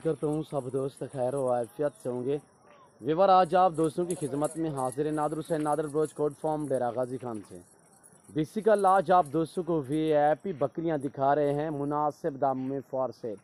करता हूँ सब दोस्त खैर व आफियत से होंगे। विवर आज आप दोस्तों की खिदमत में हाजिर नादर हुसैन नादर ब्रोच कोड फॉर्म डेरा गाजी खान से। बेसिकल आज आप दोस्तों को वीआईपी बकरियां दिखा रहे हैं मुनासिब दाम में फॉर सेल।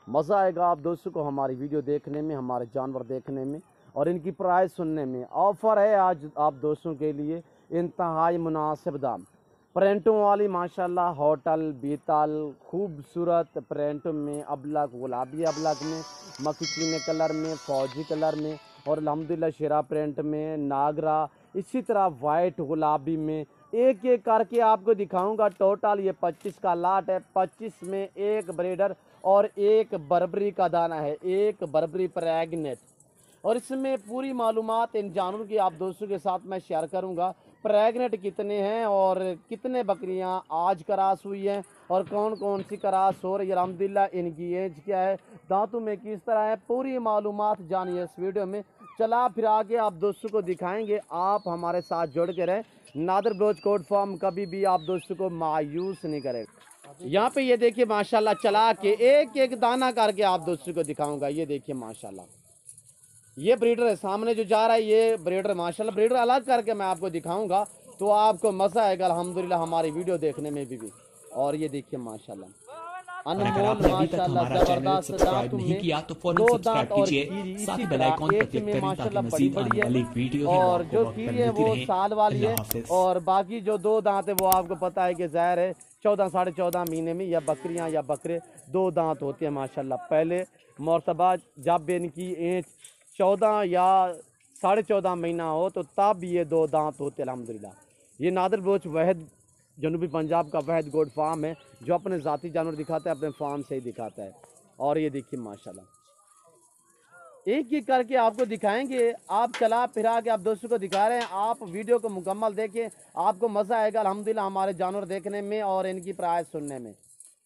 मज़ा आएगा आप दोस्तों को हमारी वीडियो देखने में, हमारे जानवर देखने में और इनकी प्राइस सुनने में। ऑफ़र है आज आप दोस्तों के लिए इंतहाई मुनासिब दाम। प्रिंटों वाली माशाल्लाह होटल बीतल खूबसूरत प्रिंटों में, अबलग गुलाबी अबलग में, मक्खी चीने कलर में, फौजी कलर में और अल्हम्दुलिल्लाह शेरा प्रिंट में, नागरा, इसी तरह वाइट गुलाबी में एक एक करके आपको दिखाऊंगा। टोटल ये 25 का लाट है। 25 में एक ब्रीडर और एक बर्बरी का दाना है, एक बर्बरी प्रेग्नेंट। और इसमें पूरी मालूमात इन जानवरों की आप दोस्तों के साथ मैं शेयर करूंगा। प्रेग्नेंट कितने हैं और कितने बकरियां आज क्रॉस हुई हैं और कौन कौन सी क्रॉस हो रही है, अल्हम्दुलिल्लाह इनकी एज क्या है, दांतों में किस तरह है, पूरी मालूमात जानिए इस वीडियो में। चला फिर आगे आप दोस्तों को दिखाएंगे। आप हमारे साथ जुड़ के रहें। नादर ब्रोच कोड फॉर्म कभी भी आप दोस्तों को मायूस नहीं करेगा। यहाँ पे ये देखिए माशाल्लाह, चला के एक एक दाना करके आप दोस्तों को दिखाऊंगा। ये देखिए माशाल्लाह, ये ब्रीडर है सामने जो जा रहा है, ये ब्रीडर माशाल्लाह। ब्रीडर अलग करके मैं आपको दिखाऊंगा तो आपको मजा आएगा अल्हम्दुलिल्लाह हमारी वीडियो देखने में भी। और ये देखिए माशाल्लाह अनमोल माशाल्लाह जबरदस्त दांत में तो फौरन दो सब्सक्राइब दांत और कीजिए, खीरी साथ ही इसी बेल तरह आइकॉन पर एक क्लिक में करें ताकि माशाल्लाह बड़ी मजीद बड़ी आने वाली है वीडियो है और जो खीरी है वो साल वाली है और बाकी जो दो दांत है वो आपको पता है कि ज़ाहिर है 14 साढ़े 14 महीने में या बकरियां या बकरे दो दांत होते हैं माशाल्लाह। पहले मरतबा जब इनकी एज 14 या साढ़े 14 महीना हो तो तब ये दो दांत होते अल्हम्दुलिल्लाह। ये नादर ब्रोच वहद जनूबी पंजाब का वहद गोड फार्म है जो अपने ज़ाती जानवर दिखाता है, अपने फार्म से ही दिखाता है। और ये देखिए माशाल्लाह एक एक करके आपको दिखाएंगे। आप चला फिरा के आप दोस्तों को दिखा रहे हैं। आप वीडियो को मुकम्मल देखें, आपको मज़ा आएगा अल्हम्दुलिल्लाह हमारे जानवर देखने में और इनकी प्राइस सुनने में।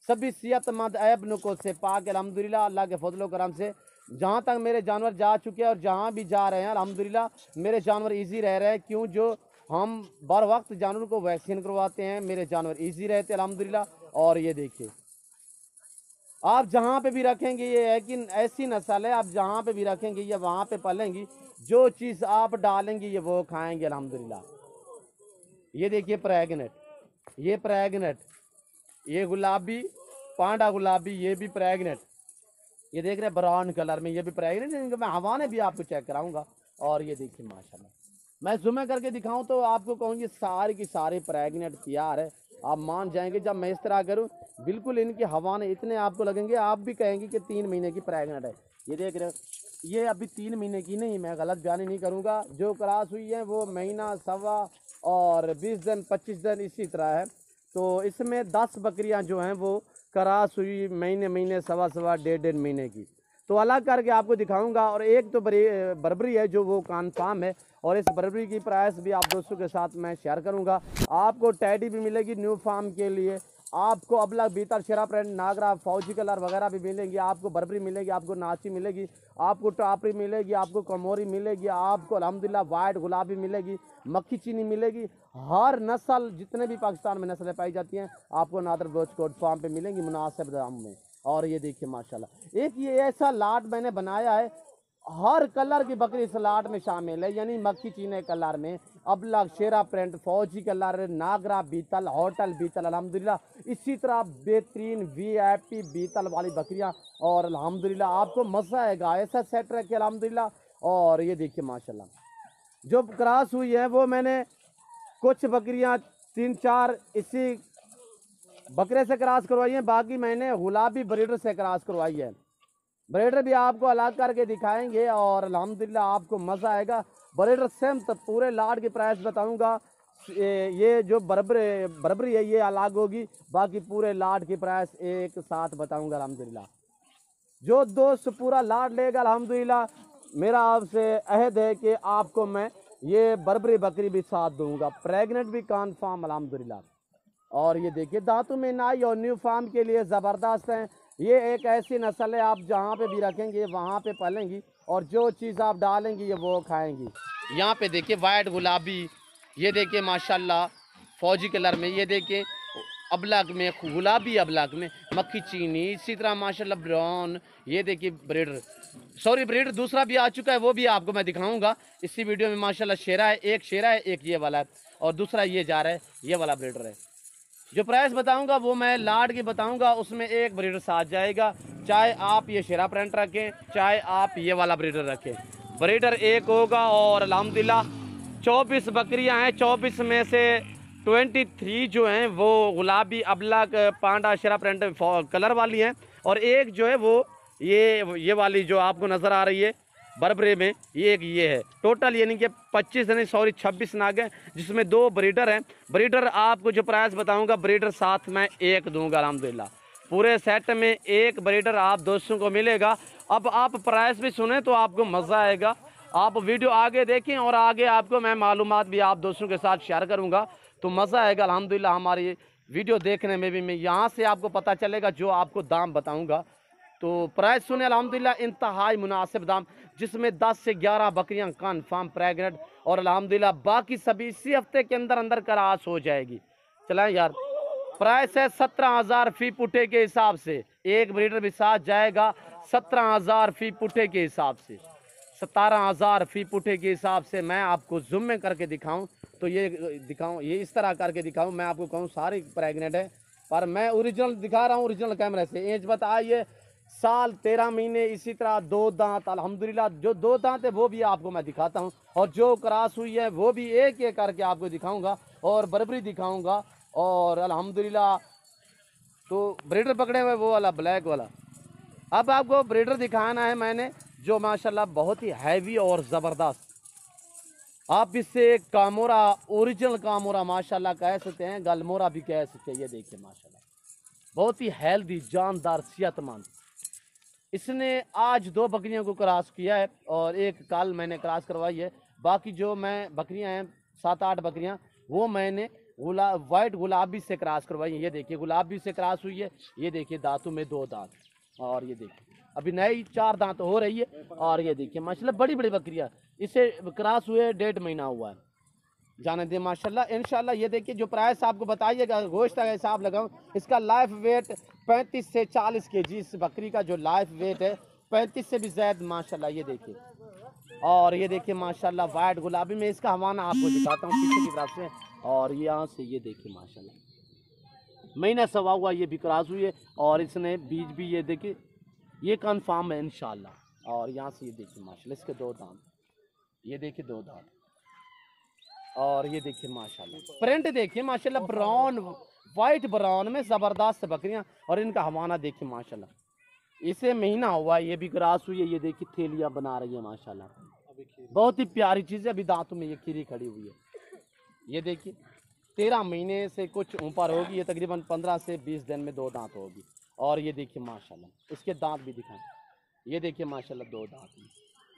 सभी सेहतमंद ऐब नुको से पाक अल्हम्दुलिल्लाह अल्लाह के फजलो करम से जहाँ तक मेरे जानवर जा चुके हैं और जहाँ भी जा रहे हैं अल्हम्दुलिल्लाह मेरे जानवर इजी रह रहे हैं। क्यों, जो हम बर वक्त जानवरों को वैक्सीन करवाते हैं, मेरे जानवर इजी रहते हैं अल्हम्दुलिल्लाह। और ये देखिए आप जहाँ पे भी रखेंगे ये है कि ऐसी नस्ल है, आप जहाँ पे भी रखेंगे ये वहाँ पे पलेंगी। जो चीज़ आप डालेंगे ये वो खाएंगे अल्हम्दुलिल्लाह। ये देखिए प्रेग्नेंट, ये प्रेग्नेंट, ये गुलाबी पांडा गुलाबी, ये भी प्रेग्नेंट। ये देख रहे हैं ब्राउन कलर में, ये भी प्रेग्नेंट है। मैं हवाने भी आपको चेक कराऊंगा। और ये देखिए माशाल्लाह, मैं जूम करके दिखाऊं तो आपको कहूँगी सारी की सारी प्रेग्नेंट तैयार है। आप मान जाएंगे जब मैं इस तरह करूं, बिल्कुल इनके हवाने इतने आपको लगेंगे, आप भी कहेंगे कि 3 महीने की प्रेग्नेंट है। ये देख रहे हो, ये अभी 3 महीने की नहीं, मैं गलत बयानी नहीं करूंगा। जो क्रॉस हुई है वो महीना सवा और 20 दिन 25 दिन इसी तरह है। तो इसमें 10 बकरियां जो हैं वो क्रॉस हुई महीने सवा सवा डेढ़ महीने की, तो अलग करके आपको दिखाऊंगा। और एक तो बर्बरी है जो वो कन्फर्म है और इस बर्बरी की प्राइस भी आप दोस्तों के साथ मैं शेयर करूंगा। आपको टैडी भी मिलेगी न्यू फार्म के लिए, आपको अबलग बीतल शेरा प्रिंट नागरा फौजी कलर वगैरह भी मिलेंगी, आपको बर्बरी मिलेगी, आपको नाची मिलेगी, आपको टापरी मिलेगी, आपको कमोरी मिलेगी, आपको अल्हम्दुलिल्लाह वाइट गुलाबी मिलेगी, मक्खी चीनी मिलेगी। हर नस्ल जितने भी पाकिस्तान में नस्लें पाई जाती हैं आपको नादर ब्रोच कोड फार्म पे मिलेंगी मुनासिब दाम में। और ये देखिए माशाल्लाह एक ये ऐसा लाट मैंने बनाया है, हर कलर की बकरी इस लाट में शामिल है, यानी मक्खी चीने कलर में, अबलग शेरा प्रिंट, फौजी कलर, नागरा बीतल, होटल बीतल अल्हम्दुलिल्लाह। इसी तरह बेहतरीन वीआईपी बीतल वाली बकरियां और अल्हम्दुलिल्लाह आपको मज़ा आएगा। ऐसा सेट रखे अल्हम्दुलिल्लाह। और ये देखिए माशाल्लाह जो क्रॉस हुई है वो मैंने कुछ बकरियां 3-4 इसी बकरे से क्रॉस करवाई है, बाकी मैंने गुलाबी ब्रीडर से क्रॉस करवाई है। ब्रीडर भी आपको अलग करके दिखाएंगे और अल्हम्दुलिल्लाह आपको मज़ा आएगा। ब्रीडर सेम तो पूरे लाट की प्राइस बताऊंगा। ये जो बर्बरी है ये अलग होगी, बाकी पूरे लाट की प्राइस एक साथ बताऊंगा अल्हम्दुलिल्लाह। जो दोस्त पूरा लाट लेगा अल्हम्दुलिल्लाह मेरा आपसे अहद है कि आपको मैं ये बर्बरी बकरी भी साथ दूंगा, प्रेग्नेंट भी कन्फर्म अल्हम्दुलिल्लाह। और ये देखिए दांतों में नाई और न्यू फार्म के लिए ज़बरदस्त हैं। ये एक ऐसी नस्ल है आप जहाँ पे भी रखेंगे वहाँ पे पलेंगी और जो चीज़ आप डालेंगी ये वो खाएंगी। यहाँ पे देखिए वाइट गुलाबी, ये देखिए माशाल्लाह फौजी कलर में, ये देखिए अबलग में, गुलाबी अबलग में मक्खी चीनी, इसी तरह माशाल्लाह ब्राउन। ये देखिए ब्रीडर, सॉरी ब्रीडर दूसरा भी आ चुका है, वो भी आपको मैं दिखाऊंगा इसी वीडियो में। माशाल्लाह शेरा है, एक शेरा है, एक ये वाला है, और दूसरा ये जा रहा है, ये वाला ब्रीडर है। जो प्राइस बताऊंगा वो मैं लाट की बताऊंगा, उसमें एक ब्रीडर साथ जाएगा, चाहे आप ये शेरा प्रिंट रखें, चाहे आप ये वाला ब्रीडर रखें। ब्रीडर एक होगा। और अल्हम्दुलिल्लाह 24 बकरियां हैं, 24 में से 23 जो हैं वो गुलाबी अबलग पांडा शेरा प्रिंट कलर वाली हैं, और एक जो है वो ये वाली जो आपको नज़र आ रही है बरबरे में, ये है। टोटल यानी कि 25 नहीं सॉरी 26 नाग हैं, जिसमें 2 ब्रीडर हैं। ब्रीडर आपको जो प्राइस बताऊंगा, ब्रीडर साथ में एक दूंगा अल्हम्दुलिल्लाह। पूरे सेट में एक ब्रीडर आप दोस्तों को मिलेगा। अब आप प्राइस भी सुने तो आपको मज़ा आएगा। आप वीडियो आगे देखें और आगे आपको मैं मालूमात भी आप दोस्तों के साथ शेयर करूँगा, तो मज़ा आएगा अल्हम्दुलिल्लाह। हमारी वीडियो देखने में भी मैं यहाँ से आपको पता चलेगा जो आपको दाम बताऊँगा। तो प्राइस सुने अल्हम्दुलिल्लाह इंतहाई मुनासिब दाम, जिसमें 10 से 11 बकरियां कन्फर्म प्रेग्नेंट, और अल्हम्दुलिल्लाह बाकी सभी इसी हफ्ते के अंदर अंदर क्रॉस हो जाएगी। चलें यार, प्राइस है 17,000 फी पुठे के हिसाब से, एक ब्रीडर भी साथ जाएगा 17,000 फी पुठे के हिसाब से, 17,000 फी पुठे के हिसाब से। मैं आपको जूम में करके दिखाऊं तो ये दिखाऊं, ये इस तरह करके दिखाऊं, मैं आपको कहूँ सारी प्रेग्नेंट है, पर मैं ओरिजिनल दिखा रहा हूँ ओरिजिनल कैमरे से। एज बताइए साल 13 महीने, इसी तरह 2 दांत अल्हम्दुलिल्लाह। जो 2 दांत है वो भी आपको मैं दिखाता हूँ, और जो क्रॉस हुई है वो भी एक एक करके आपको दिखाऊंगा, और बरबरी दिखाऊंगा। और अल्हम्दुलिल्लाह तो ब्रीडर पकड़े हुए वो वाला ब्लैक वाला। अब आपको ब्रीडर दिखाना है मैंने, जो माशाल्लाह बहुत ही हैवी और ज़बरदस्त। आप इससे कामोरा, ओरिजिनल कामोरा माशाल्लाह कह सकते हैं, गलमोरा भी कह सकते हैं। ये देखिए माशाल्लाह बहुत ही हेल्दी, जानदार, सेहतमंद। इसने आज 2 बकरियों को क्रॉस किया है, और एक कल मैंने क्रॉस करवाई है। बाकी जो मैं बकरियां हैं 7-8 बकरियां, वो मैंने वाइट गुलाबी से क्रॉस करवाई है। ये देखिए गुलाबी से क्रॉस हुई है। ये देखिए दांतों में 2 दांत, और ये देखिए अभी नई 4 दांत हो रही है। और ये देखिए माशाल्लाह बड़ी बड़ी बकरियां, इसे क्रॉस हुए 1.5 महीना हुआ है, जाने दे माशाल्लाह इंशाल्लाह। ये देखिए जो प्राइस आपको बताइएगा, गोश्त का हिसाब लगाऊं, इसका लाइफ वेट 35 से 40 kg। इस बकरी का जो लाइफ वेट है 35 से भी ज़्यादा माशाल्लाह। ये देखिए, और ये देखिए माशाल्लाह वाइट गुलाबी में इसका हवाना आपको दिखाता हूँ पीछे की तरफ से। और ये यहाँ से ये देखिए माशाल्लाह महीना सवा हुआ, ये भी क्रॉस हुई है, और इसने बीज भी ये देखिए ये कन्फर्म है इंशाल्लाह। और यहाँ से ये देखिए माशाल्लाह इसके 2 दांत, ये देखिए 2 दांत, और ये देखिए माशाल्लाह प्रिंट देखिए माशाल्लाह ब्राउन वाइट ब्राउन में ज़बरदस्त बकरियां। और इनका हवाना देखिए माशाल्लाह, इसे महीना हुआ है, ये भी क्रॉस हुई है। ये देखिए थैलियां बना रही है माशाल्लाह, बहुत ही प्यारी चीज़ है। अभी दांतों में ये खीरी खड़ी हुई है। ये देखिए 13 महीने से कुछ ऊपर होगी, ये तकरीबन 15 से 20 दिन में 2 दांत होगी। और ये देखिए माशाल्लाह इसके दांत भी दिखाएं, ये देखिए माशाल्लाह 2 दांत में,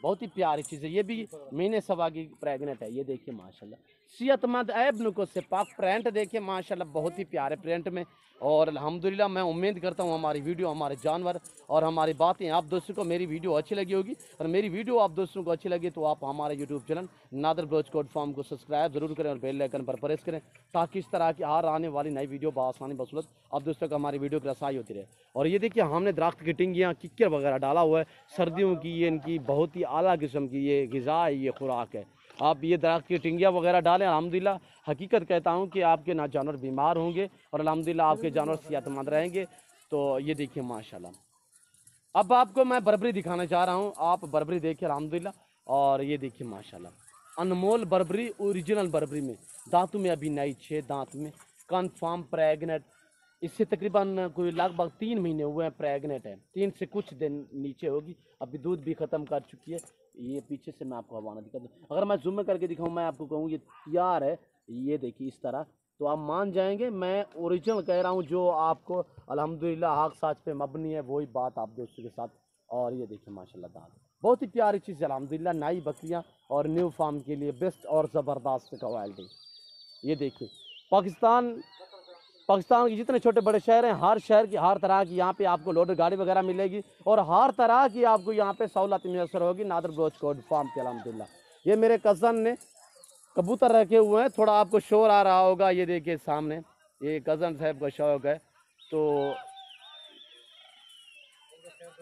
बहुत ही प्यारी चीज़ है। ये भी महीने सवा की प्रेग्नेंट है। ये देखिए माशाल्लाह सेहतमंद ऐब नुको से पाक। प्रिंट देखिए माशाल्लाह बहुत ही प्यारे प्रिंट में। और अल्हम्दुलिल्लाह मैं उम्मीद करता हूँ हमारी वीडियो, हमारे जानवर और हमारी बातें आप दोस्तों को मेरी वीडियो अच्छी लगी होगी। और मेरी वीडियो आप दोस्तों को अच्छी लगी तो आप हमारे YouTube channel Nadir Baloch Kot farm को सब्सक्राइब जरूर करें और बेल आइकन पर प्रेस करें, ताकि इस तरह की हर आने वाली नई वीडियो बआसानी बसलत आप दोस्तों को हमारी वीडियो की रसाई होती रहे। और ये देखिए हमने दरख्त की टिंगियाँ किक्कर वगैरह डाला हुआ है, सर्दियों की ये इनकी बहुत ही आला किस्म की ये ग़िज़ा है, ये खुराक है। आप ये दरख्त की टिंगियाँ वगैरह डालें, अल्हम्दुलिल्लाह हकीकत कहता हूँ कि आपके ना जानवर बीमार होंगे और अल्हम्दुलिल्लाह आपके जानवर सेहतमंद रहेंगे। तो ये देखिए माशाल्लाह। अब आपको मैं बरबरी दिखाना चाह रहा हूँ, आप बरबरी देखिए अल्हम्दुलिल्लाह। और ये देखिए माशाल्लाह अनमोल बरबरी, ओरिजिनल बरबरी में दांतों में अभी नई 6 दांत में कन्फर्म प्रेग्नेंट। इससे तकरीबन कोई लगभग 3 महीने हुए हैं प्रेग्नेंट है, 3 से कुछ दिन नीचे होगी, अभी दूध भी ख़त्म कर चुकी है। ये पीछे से मैं आपको हवाना दिखा दूँ, अगर मैं जूम में करके दिखाऊँ मैं आपको कहूँ ये तैयार है। ये देखिए इस तरह, तो आप मान जाएंगे मैं ओरिजिनल कह रहा हूँ, जो आपको अल्हम्दुलिल्लाह हक साच पे मबनी है वही बात आप दोस्तों के साथ। और ये देखिए माशाल्लाह दांत बहुत ही प्यारी चीज़ है अल्हम्दुलिल्लाह, नई बकरियाँ और न्यू फार्म के लिए बेस्ट और ज़बरदस्त क्वालिटी। ये देखिए पाकिस्तान के जितने छोटे बड़े शहर हैं, हर शहर की हर तरह की यहाँ पे आपको लोडर गाड़ी वगैरह मिलेगी, और हर तरह की आपको यहाँ पे सहूलत मैसर होगी नादर ब्लोच कोड फार्म पे अल्हम्दुलिल्लाह। ये मेरे कज़न ने कबूतर रखे हुए हैं, थोड़ा आपको शोर आ रहा होगा, ये देखिए सामने ये कज़न साहब का शौक़ है। तो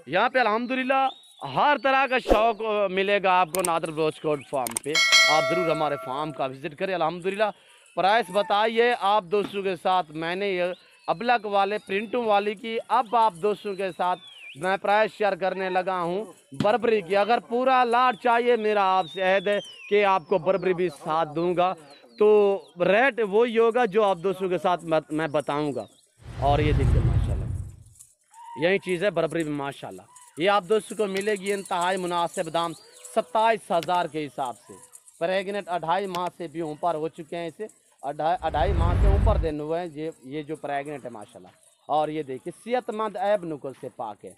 यहाँ पे अल्हम्दुलिल्लाह हर तरह का शौक़ मिलेगा आपको नादर बलोच कोट फार्म पे। आप ज़रूर हमारे फार्म का विज़िट करें। अल्हम्दुलिल्लाह प्राइस बताइए आप दोस्तों के साथ। मैंने ये अबलक वाले प्रिंटों वाली की, अब आप दोस्तों के साथ मैं प्राइस शेयर करने लगा हूँ बर्बरी की। अगर पूरा लाट चाहिए, मेरा आपसे अहद है कि आपको बर्बरी भी साथ दूंगा। तो रेट वही होगा जो आप दोस्तों के साथ मैं बताऊंगा। और ये देखिए माशाल्लाह यही चीज़ है बर्बरी में माशाल्लाह। ये आप दोस्तों को मिलेगी इंतहाई मुनासिब दाम 27,000 के हिसाब से। प्रेगनेंट 2.5 माह से भी ऊपर हो चुके हैं, इसे 2.5 माह से ऊपर दिन हुए हैं ये जो प्रेगनेंट है माशाल्लाह। और ये देखिए सेहतमंद ऐब नुकुल से पाक है।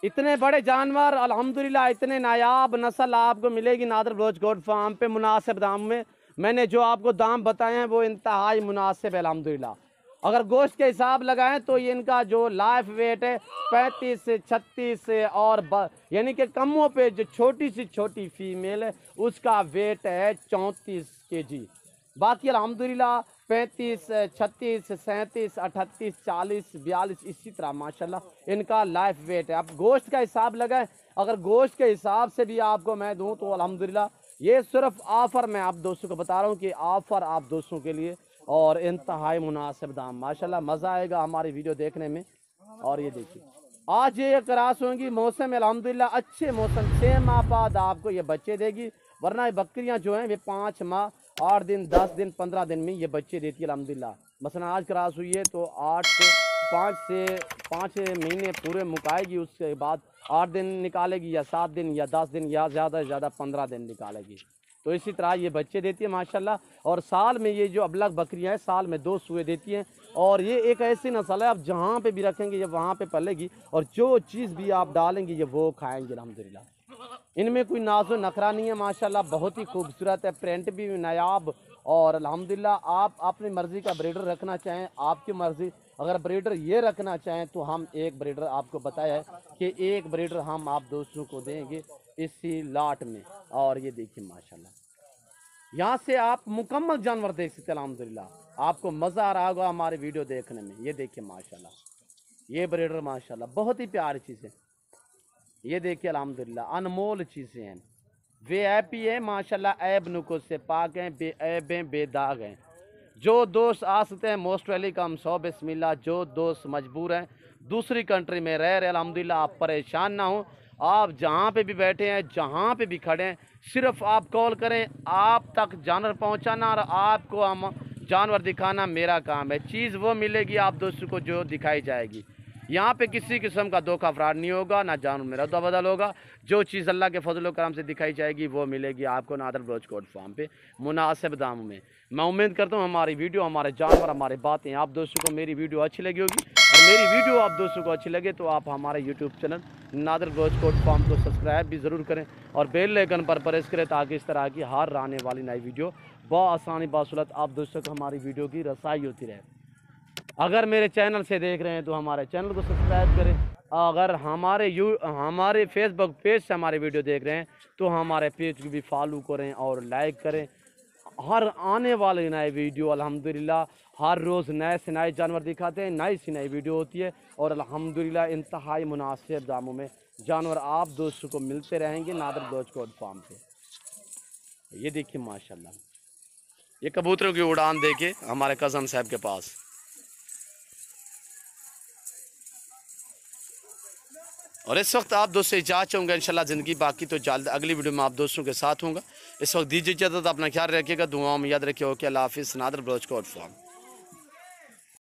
इतने बड़े जानवर अल्हम्दुलिल्लाह, इतने नायाब नस्ल आपको मिलेगी नादर बलोच गोट फार्म पे मुनासिब दाम में। मैंने जो आपको दाम बताए हैं वो इंतहाई मुनासिब है अल्हम्दुलिल्लाह। अगर गोश्त के हिसाब लगाएं तो ये इनका जो लाइफ वेट है 35 से 36 से, और यानी कि कमों पे जो छोटी सी छोटी फीमेल है उसका वेट है 34 kg। बाकी अल्हम्दुलिल्लाह 35, 36, 37, 38, 40, 42 इसी तरह माशाल्लाह इनका लाइफ वेट है। अब गोश्त का हिसाब लगाएं, अगर गोश्त के हिसाब से भी आपको मैं दूं तो अल्हम्दुलिल्लाह ये सिर्फ ऑफ़र मैं आप दोस्तों को बता रहा हूँ कि ऑफ़र आप दोस्तों के लिए और इंतहाई मुनासिब दाम। माशाल्लाह मज़ा आएगा हमारी वीडियो देखने में। और ये देखिए आज ये क्रॉस होंगी मौसम अल्हम्दुलिल्लाह अच्छे मौसम 6 माह बाद आपको ये बच्चे देगी। वरना ये बकरियां जो हैं वे 5 माह 8 दिन 10 दिन 15 दिन में ये बच्चे देती है अल्हम्दुलिल्लाह। मसलन आज क्रॉस हुई है तो 5 महीने पूरे मुकाएगी, उसके बाद 8 दिन निकालेगी या 7 दिन या 10 दिन या ज़्यादा से ज़्यादा 15 दिन निकालेगी। तो इसी तरह ये बच्चे देती है माशाल्लाह। और साल में ये जो अबलग बकरियां हैं साल में 2 सुए देती हैं। और ये एक ऐसी नस्ल है आप जहाँ पे भी रखेंगे ये वहाँ पे पलेगी, और जो चीज़ भी आप डालेंगे ये वो खाएंगे अल्हम्दुलिल्लाह। इनमें कोई नाज़ो नखरा नहीं है माशाल्लाह, बहुत ही खूबसूरत है, प्रिंट भी नायाब। और अल्हम्दुलिल्लाह आप अपनी मर्ज़ी का ब्रीडर रखना चाहें आपकी मर्ज़ी। अगर ब्रीडर ये रखना चाहें तो हम एक ब्रीडर आपको बताया है कि एक ब्रीडर हम आप दोस्तों को देंगे इसी लाट में। और ये देखिए माशाल्लाह यहाँ से आप मुकम्मल जानवर देख सकते हैं अल्हम्दुलिल्लाह। आपको मज़ा आ रहा होगा हमारी वीडियो देखने में। ये देखिए माशाल्लाह ये ब्रीडर माशाल्लाह बहुत ही प्यारी चीज़ है। ये देखिए अल्हम्दुलिल्लाह अनमोल चीज़ें हैं, VIP है माशाल्लाह, ऐब नुकुल से पाक हैं, बेऐब हैं, बेदाग हैं। जो दोस्त आ सकते हैं मोस्ट वेलकम, 100 बिस्मिल्लाह। जो दोस्त मजबूर हैं दूसरी कंट्री में रह रहे अल्हम्दुलिल्लाह आप परेशान ना हो। आप जहाँ पे भी बैठे हैं जहाँ पे भी खड़े हैं सिर्फ आप कॉल करें, आप तक जानवर पहुँचाना और आपको हम जानवर दिखाना मेरा काम है। चीज़ वो मिलेगी आप दोस्तों को जो दिखाई जाएगी। यहाँ पे किसी किस्म का धोखा फ्रॉड नहीं होगा, ना जानवर में रद्दा बदल होगा। जो चीज़ अल्लाह के फजल व करम से दिखाई जाएगी वो मिलेगी आपको नादर बलोच कोट फार्म पे मुनासिब दामों में। मैं उम्मीद करता हूँ हमारी वीडियो, हमारे जानवर, हमारे बातें आप दोस्तों को मेरी वीडियो अच्छी लगी होगी। और मेरी वीडियो आप दोस्तों को अच्छी लगे तो आप हमारे YouTube channel Nadir Baloch Kot farm को सब्सक्राइब भी ज़रूर करें और बेल आइकन पर प्रेस करें ताकि इस तरह की हर आने वाली नई वीडियो बआसानी बासुलत आप दोस्तों को हमारी वीडियो की रसाई होती रहे। अगर मेरे चैनल से देख रहे हैं तो हमारे चैनल को सब्सक्राइब करें। अगर हमारे फेसबुक पेज से हमारे वीडियो देख रहे हैं तो हमारे पेज को भी फॉलो करें और लाइक करें। हर आने वाले नए वीडियो अल्हम्दुलिल्लाह हर रोज़ नए से नए जानवर दिखाते हैं, नई सी नई वीडियो होती है। और अल्हम्दुलिल्लाह इंतहाई मुनासिब दामों में जानवर आप दोस्तों को मिलते रहेंगे नादर बलोच कोट फार्म पे। ये देखिए माशाल्लाह ये कबूतरों की उड़ान देखे हमारे कज़न साहब के पास। और इस वक्त आप दोस्तों इजाज़त चाहूँगा इंशाल्लाह ज़िंदगी बाकी तो जल्द अगली वीडियो में आप दोस्तों के साथ होंगे। इस वक्त दीजिए इजाज़त, अपना ख्याल रखिएगा, दुआओं में याद रखिए। ओके अल्लाह हाफिज़। नादर बलोच कोट फार्म।